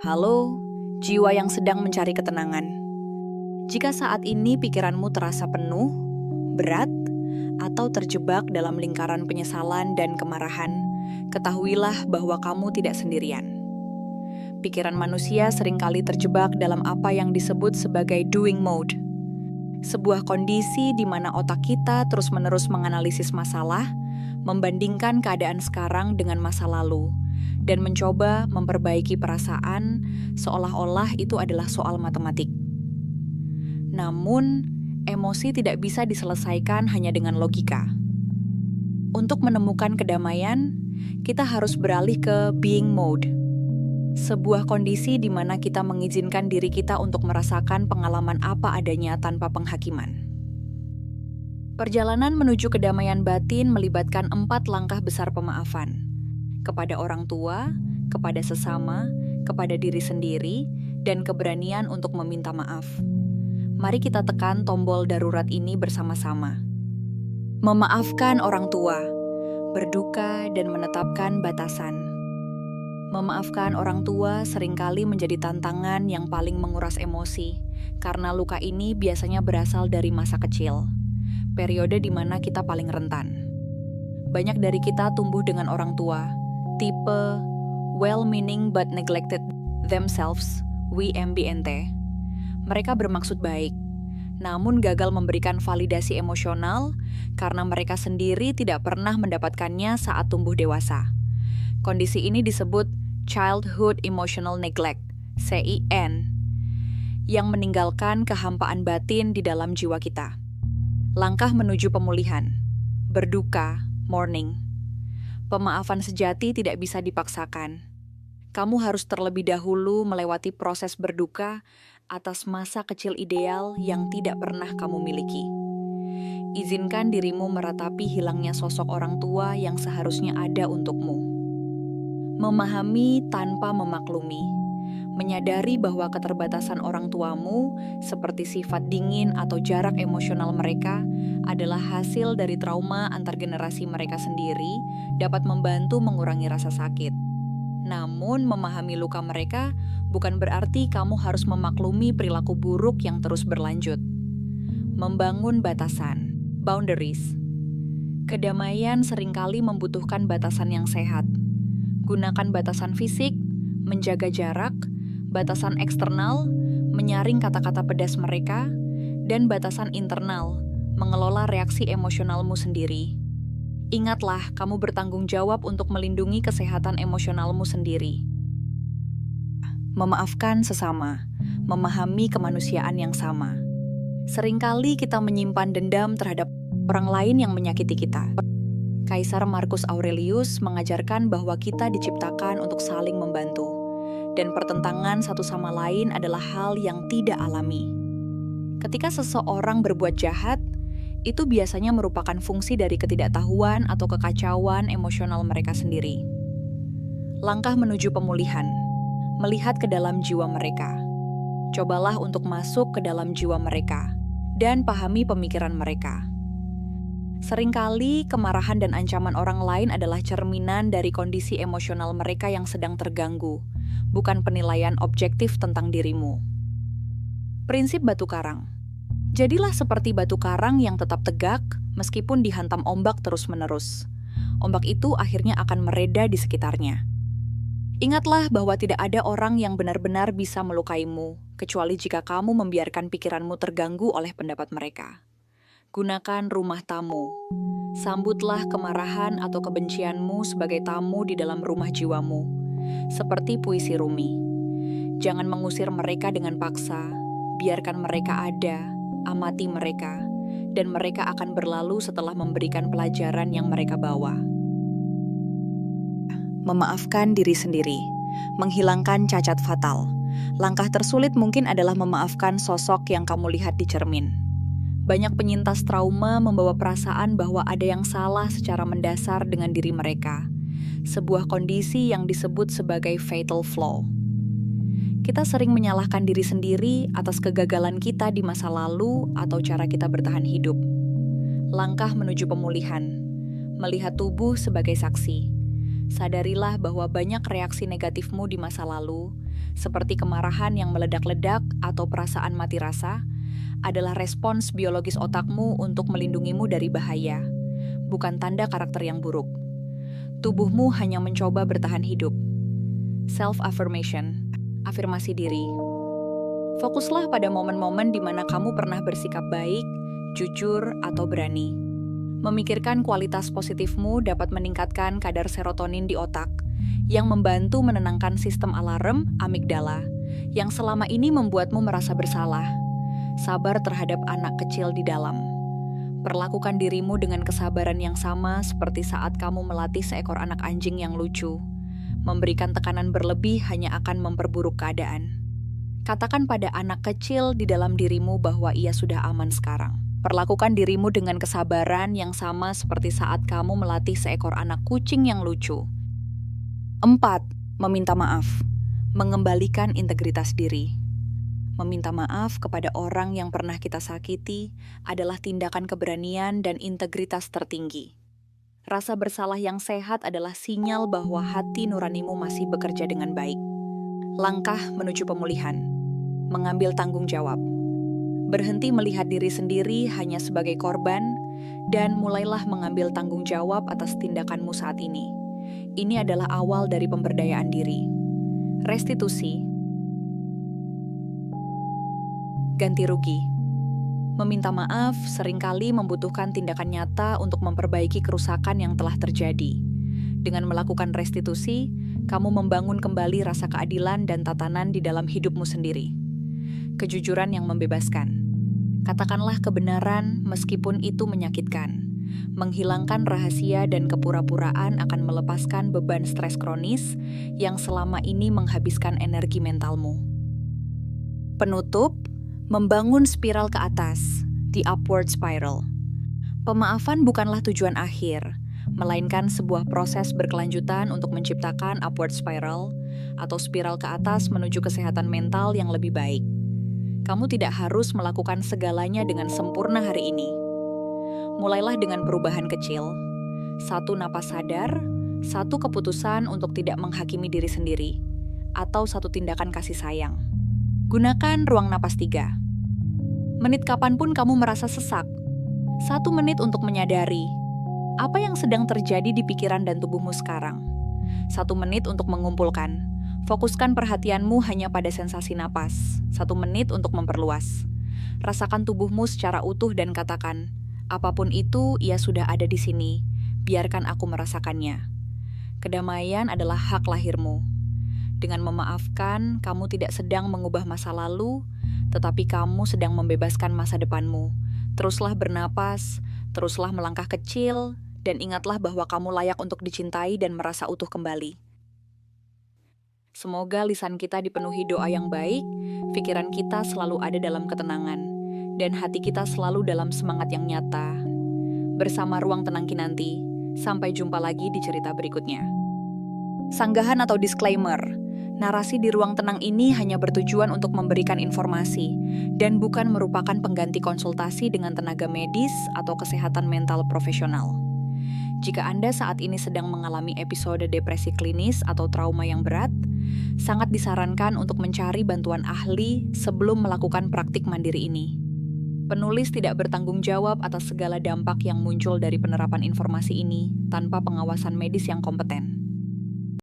Halo, jiwa yang sedang mencari ketenangan. Jika saat ini pikiranmu terasa penuh, berat, atau terjebak dalam lingkaran penyesalan dan kemarahan, ketahuilah bahwa kamu tidak sendirian. Pikiran manusia seringkali terjebak dalam apa yang disebut sebagai doing mode. Sebuah kondisi di mana otak kita terus-menerus menganalisis masalah, membandingkan keadaan sekarang dengan masa lalu, dan mencoba memperbaiki perasaan seolah-olah itu adalah soal matematik. Namun, emosi tidak bisa diselesaikan hanya dengan logika. Untuk menemukan kedamaian, kita harus beralih ke being mode. Sebuah kondisi di mana kita mengizinkan diri kita untuk merasakan pengalaman apa adanya tanpa penghakiman. Perjalanan menuju kedamaian batin melibatkan 4 langkah besar pemaafan. Kepada orang tua, kepada sesama, kepada diri sendiri, dan keberanian untuk meminta maaf. Mari kita tekan tombol darurat ini bersama-sama. Memaafkan orang tua, berduka dan menetapkan batasan. Memaafkan orang tua seringkali menjadi tantangan yang paling menguras emosi, karena luka ini biasanya berasal dari masa kecil, periode di mana kita paling rentan. Banyak dari kita tumbuh dengan orang tua, tipe well-meaning but neglected themselves, WMBNT. Mereka bermaksud baik, namun gagal memberikan validasi emosional karena mereka sendiri tidak pernah mendapatkannya saat tumbuh dewasa. Kondisi ini disebut Childhood Emotional Neglect, CIN, yang meninggalkan kehampaan batin di dalam jiwa kita. Langkah menuju pemulihan, berduka, mourning. Pemaafan sejati tidak bisa dipaksakan. Kamu harus terlebih dahulu melewati proses berduka atas masa kecil ideal yang tidak pernah kamu miliki. Izinkan dirimu meratapi hilangnya sosok orang tua yang seharusnya ada untukmu. Memahami tanpa memaklumi, menyadari bahwa keterbatasan orang tuamu, seperti sifat dingin atau jarak emosional mereka, adalah hasil dari trauma antar generasi mereka sendiri, dapat membantu mengurangi rasa sakit. Namun, memahami luka mereka bukan berarti kamu harus memaklumi perilaku buruk yang terus berlanjut. Membangun batasan, boundaries. Kedamaian seringkali membutuhkan batasan yang sehat. Gunakan batasan fisik, menjaga jarak, batasan eksternal, menyaring kata-kata pedas mereka, dan batasan internal, mengelola reaksi emosionalmu sendiri. Ingatlah, kamu bertanggung jawab untuk melindungi kesehatan emosionalmu sendiri. Memaafkan sesama, memahami kemanusiaan yang sama. Seringkali kita menyimpan dendam terhadap orang lain yang menyakiti kita. Kaisar Marcus Aurelius mengajarkan bahwa kita diciptakan untuk saling membantu, dan pertentangan satu sama lain adalah hal yang tidak alami. Ketika seseorang berbuat jahat, itu biasanya merupakan fungsi dari ketidaktahuan atau kekacauan emosional mereka sendiri. Langkah menuju pemulihan, melihat ke dalam jiwa mereka. Cobalah untuk masuk ke dalam jiwa mereka, dan pahami pemikiran mereka. Seringkali kemarahan dan ancaman orang lain adalah cerminan dari kondisi emosional mereka yang sedang terganggu, bukan penilaian objektif tentang dirimu. Prinsip batu karang. Jadilah seperti batu karang yang tetap tegak meskipun dihantam ombak terus-menerus. Ombak itu akhirnya akan mereda di sekitarnya. Ingatlah bahwa tidak ada orang yang benar-benar bisa melukaimu, kecuali jika kamu membiarkan pikiranmu terganggu oleh pendapat mereka. Gunakan rumah tamu. Sambutlah kemarahan atau kebencianmu sebagai tamu di dalam rumah jiwamu, seperti puisi Rumi. Jangan mengusir mereka dengan paksa, biarkan mereka ada, amati mereka, dan mereka akan berlalu setelah memberikan pelajaran yang mereka bawa. Memaafkan diri sendiri, menghilangkan cacat fatal. Langkah tersulit mungkin adalah memaafkan sosok yang kamu lihat di cermin. Banyak penyintas trauma membawa perasaan bahwa ada yang salah secara mendasar dengan diri mereka, sebuah kondisi yang disebut sebagai fatal flaw. Kita sering menyalahkan diri sendiri atas kegagalan kita di masa lalu atau cara kita bertahan hidup. Langkah menuju pemulihan, melihat tubuh sebagai saksi. Sadarilah bahwa banyak reaksi negatifmu di masa lalu, seperti kemarahan yang meledak-ledak atau perasaan mati rasa, adalah respons biologis otakmu untuk melindungimu dari bahaya, bukan tanda karakter yang buruk. Tubuhmu hanya mencoba bertahan hidup. Self-affirmation, afirmasi diri. Fokuslah pada momen-momen di mana kamu pernah bersikap baik, jujur, atau berani. Memikirkan kualitas positifmu dapat meningkatkan kadar serotonin di otak, yang membantu menenangkan sistem alarm amigdala, yang selama ini membuatmu merasa bersalah. Sabar terhadap anak kecil di dalam. Perlakukan dirimu dengan kesabaran yang sama seperti saat kamu melatih seekor anak anjing yang lucu. Memberikan tekanan berlebih hanya akan memperburuk keadaan. Katakan pada anak kecil di dalam dirimu bahwa ia sudah aman sekarang. Perlakukan dirimu dengan kesabaran yang sama seperti saat kamu melatih seekor anak kucing yang lucu. 4. Meminta maaf. Mengembalikan integritas diri. Meminta maaf kepada orang yang pernah kita sakiti adalah tindakan keberanian dan integritas tertinggi. Rasa bersalah yang sehat adalah sinyal bahwa hati nuranimu masih bekerja dengan baik. Langkah menuju pemulihan. Mengambil tanggung jawab. Berhenti melihat diri sendiri hanya sebagai korban, dan mulailah mengambil tanggung jawab atas tindakanmu saat ini. Ini adalah awal dari pemberdayaan diri. Restitusi. Ganti rugi. Meminta maaf seringkali membutuhkan tindakan nyata untuk memperbaiki kerusakan yang telah terjadi. Dengan melakukan restitusi, kamu membangun kembali rasa keadilan dan tatanan di dalam hidupmu sendiri. Kejujuran yang membebaskan. Katakanlah kebenaran meskipun itu menyakitkan. Menghilangkan rahasia dan kepura-puraan akan melepaskan beban stres kronis yang selama ini menghabiskan energi mentalmu. Penutup, membangun spiral ke atas, the upward spiral. Pemaafan bukanlah tujuan akhir, melainkan sebuah proses berkelanjutan untuk menciptakan upward spiral atau spiral ke atas menuju kesehatan mental yang lebih baik. Kamu tidak harus melakukan segalanya dengan sempurna hari ini. Mulailah dengan perubahan kecil. 1 napas sadar, 1 keputusan untuk tidak menghakimi diri sendiri, atau 1 tindakan kasih sayang. Gunakan ruang napas 3. Menit kapanpun kamu merasa sesak. 1 menit untuk menyadari apa yang sedang terjadi di pikiran dan tubuhmu sekarang. 1 menit untuk mengumpulkan. Fokuskan perhatianmu hanya pada sensasi napas. 1 menit untuk memperluas. Rasakan tubuhmu secara utuh dan katakan, apapun itu, ia sudah ada di sini. Biarkan aku merasakannya. Kedamaian adalah hak lahirmu. Dengan memaafkan, kamu tidak sedang mengubah masa lalu, tetapi kamu sedang membebaskan masa depanmu. Teruslah bernapas, teruslah melangkah kecil, dan ingatlah bahwa kamu layak untuk dicintai dan merasa utuh kembali. Semoga lisan kita dipenuhi doa yang baik, pikiran kita selalu ada dalam ketenangan, dan hati kita selalu dalam semangat yang nyata. Bersama Ruang Tenang Kinanti, sampai jumpa lagi di cerita berikutnya. Sanggahan atau disclaimer, narasi di Ruang Tenang ini hanya bertujuan untuk memberikan informasi, dan bukan merupakan pengganti konsultasi dengan tenaga medis atau kesehatan mental profesional. Jika Anda saat ini sedang mengalami episode depresi klinis atau trauma yang berat, sangat disarankan untuk mencari bantuan ahli sebelum melakukan praktik mandiri ini. Penulis tidak bertanggung jawab atas segala dampak yang muncul dari penerapan informasi ini tanpa pengawasan medis yang kompeten.